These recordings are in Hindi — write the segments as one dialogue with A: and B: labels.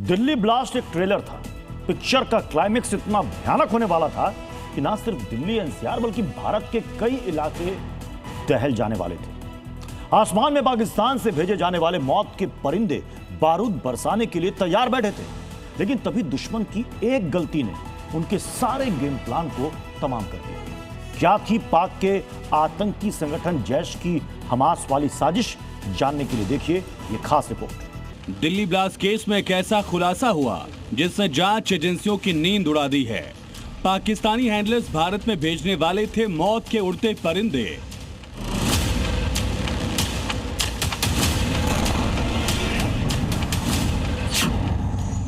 A: दिल्ली ब्लास्ट एक ट्रेलर था। पिक्चर का क्लाइमेक्स इतना भयानक होने वाला था कि ना सिर्फ दिल्ली एनसीआर बल्कि भारत के कई इलाके दहल जाने वाले थे। आसमान में पाकिस्तान से भेजे जाने वाले मौत के परिंदे बारूद बरसाने के लिए तैयार बैठे थे, लेकिन तभी दुश्मन की एक गलती ने उनके सारे गेम प्लान को तमाम कर दिया। क्या थी पाक के आतंकी संगठन जैश की हमास वाली साजिश? जानने के लिए देखिए ये खास रिपोर्ट।
B: दिल्ली ब्लास्ट केस में एक ऐसा खुलासा हुआ जिसने जांच एजेंसियों की नींद उड़ा दी है। पाकिस्तानी हैंडलर्स भारत में भेजने वाले थे मौत के उड़ते परिंदे।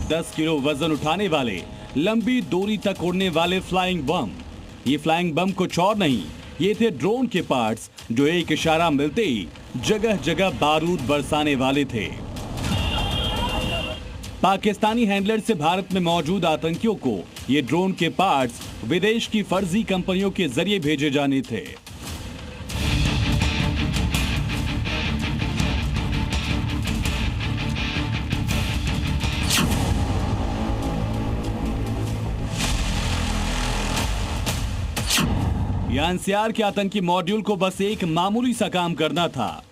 B: दस किलो वजन उठाने वाले, लंबी दूरी तक उड़ने वाले फ्लाइंग बम। ये फ्लाइंग बम कुछ और नहीं, ये थे ड्रोन के पार्ट्स जो एक इशारा मिलते ही जगह जगह बारूद बरसाने वाले थे। पाकिस्तानी हैंडलर से भारत में मौजूद आतंकियों को ये ड्रोन के पार्ट्स विदेश की फर्जी कंपनियों के जरिए भेजे जाने थे। एनसीआर के आतंकी मॉड्यूल को बस एक मामूली सा काम करना था।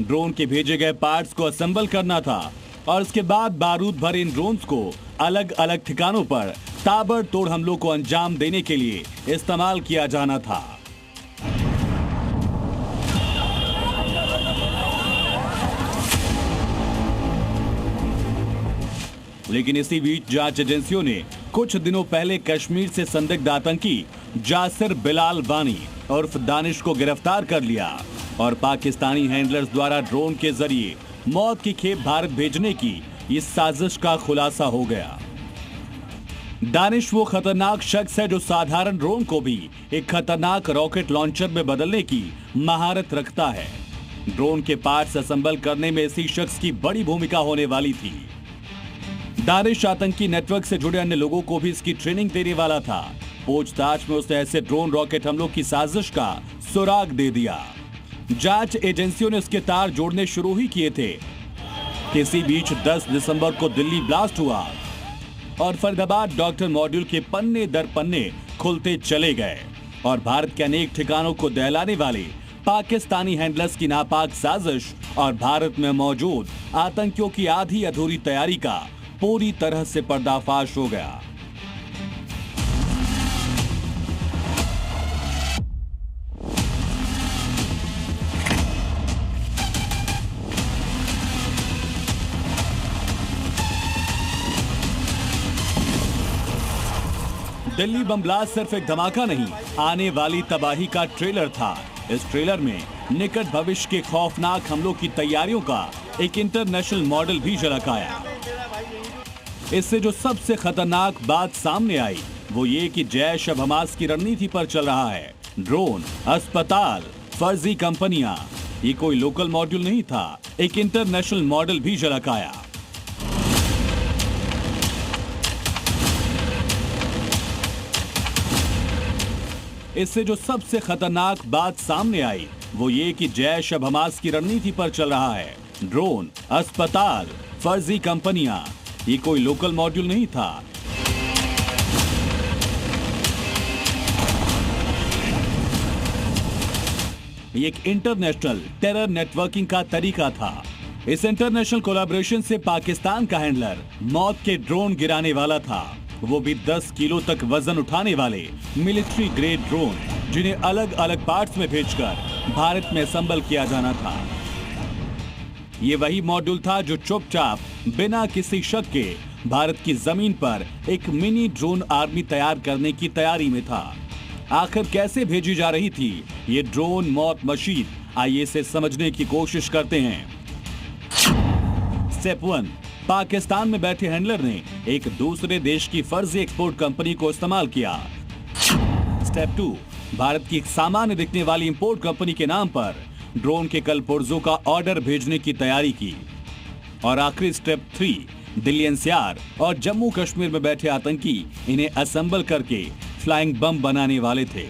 B: ड्रोन के भेजे गए पार्ट्स को असेंबल करना था और उसके बाद बारूद भरे इन ड्रोन्स को अलग अलग ठिकानों पर ताबड़तोड़ हमलों को अंजाम देने के लिए इस्तेमाल किया जाना था। लेकिन इसी बीच जांच एजेंसियों ने कुछ दिनों पहले कश्मीर से संदिग्ध आतंकी जासिर बिलाल वानी उर्फ दानिश को गिरफ्तार कर लिया और पाकिस्तानी हैंडलर्स द्वारा ड्रोन के जरिए मौत की खेप भारत भेजने की इस साजिश का खुलासा हो गया। दानिश वो खतरनाक शख्स है जो साधारण ड्रोन को भी एक खतरनाक रॉकेट लॉन्चर में बदलने की महारत रखता है। ड्रोन के पार्ट्स असेंबल करने में इसी शख्स की बड़ी भूमिका होने वाली थी। दानिश आतंकी नेटवर्क से जुड़े अन्य लोगों को भी इसकी ट्रेनिंग देने वाला था। पूछताछ में उसने ऐसे ड्रोन रॉकेट हमलों की साजिश का सुराग दे दिया। जांच एजेंसियों ने उसके तार जोड़ने शुरू ही किए थे। किसी बीच 10 दिसंबर को दिल्ली ब्लास्ट हुआ और फरीदाबाद डॉक्टर मॉड्यूल के पन्ने दर पन्ने खुलते चले गए और भारत के अनेक ठिकानों को दहलाने वाले पाकिस्तानी हैंडलर्स की नापाक साजिश और भारत में मौजूद आतंकियों की आधी अधूरी तैयारी का पूरी तरह से पर्दाफाश हो गया। दिल्ली बम ब्लास्ट सिर्फ एक धमाका नहीं, आने वाली तबाही का ट्रेलर था। इस ट्रेलर में निकट भविष्य के खौफनाक हमलों की तैयारियों का एक इंटरनेशनल मॉडल भी झलक आया। इससे जो सबसे खतरनाक बात सामने आई वो ये कि जैश अब हमास की रणनीति पर चल रहा है। ड्रोन, अस्पताल, फर्जी कंपनियां, ये कोई लोकल मॉड्यूल नहीं था, एक इंटरनेशनल मॉडल भी झलक आया। इससे जो सबसे खतरनाक बात सामने आई वो ये कि जैश अब हमास की रणनीति पर चल रहा है। ड्रोन, अस्पताल, फर्जी कंपनियां, ये कोई लोकल मॉड्यूल नहीं था। ये एक इंटरनेशनल टेरर नेटवर्किंग का तरीका था। इस इंटरनेशनल कोलैबोरेशन से पाकिस्तान का हैंडलर मौत के ड्रोन गिराने वाला था, वो भी 10 किलो तक वजन उठाने वाले मिलिट्री ग्रेड ड्रोन, जिन्हें अलग अलग पार्ट्स में भेजकर भारत में असेंबल किया जाना था। ये वही मॉड्यूल था जो चुपचाप बिना किसी शक के भारत की जमीन पर एक मिनी ड्रोन आर्मी तैयार करने की तैयारी में था। आखिर कैसे भेजी जा रही थी ये ड्रोन मौत मशीन, आइए इसे समझने की कोशिश करते हैं। स्टेप 1, पाकिस्तान में बैठे हैंडलर ने एक दूसरे देश की फर्जी एक्सपोर्ट कंपनी को इस्तेमाल किया। स्टेप 2, भारत की एक सामान्य दिखने वाली इंपोर्ट कंपनी के नाम पर ड्रोन के कल पुर्जों का ऑर्डर भेजने की तैयारी की। और आखिरी स्टेप 3, दिल्ली एनसीआर और जम्मू कश्मीर में बैठे आतंकी इन्हें असेंबल करके फ्लाइंग बम बनाने वाले थे।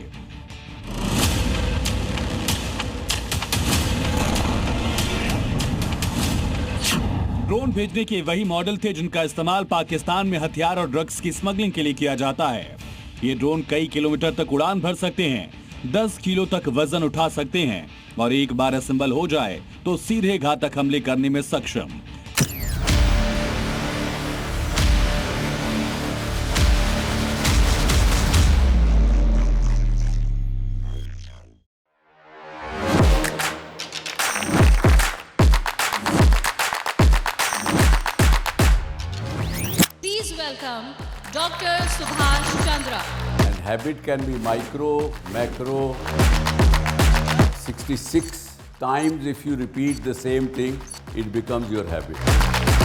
B: ड्रोन भेजने के वही मॉडल थे जिनका इस्तेमाल पाकिस्तान में हथियार और ड्रग्स की स्मगलिंग के लिए किया जाता है। ये ड्रोन कई किलोमीटर तक उड़ान भर सकते हैं, 10 किलो तक वजन उठा सकते हैं और एक बार असेंबल हो जाए तो सीधे घातक हमले करने में सक्षम।
C: Please welcome Dr. Subhash Chandra.
D: And habit can be micro, macro. 66 times if you repeat the same thing, it becomes your habit.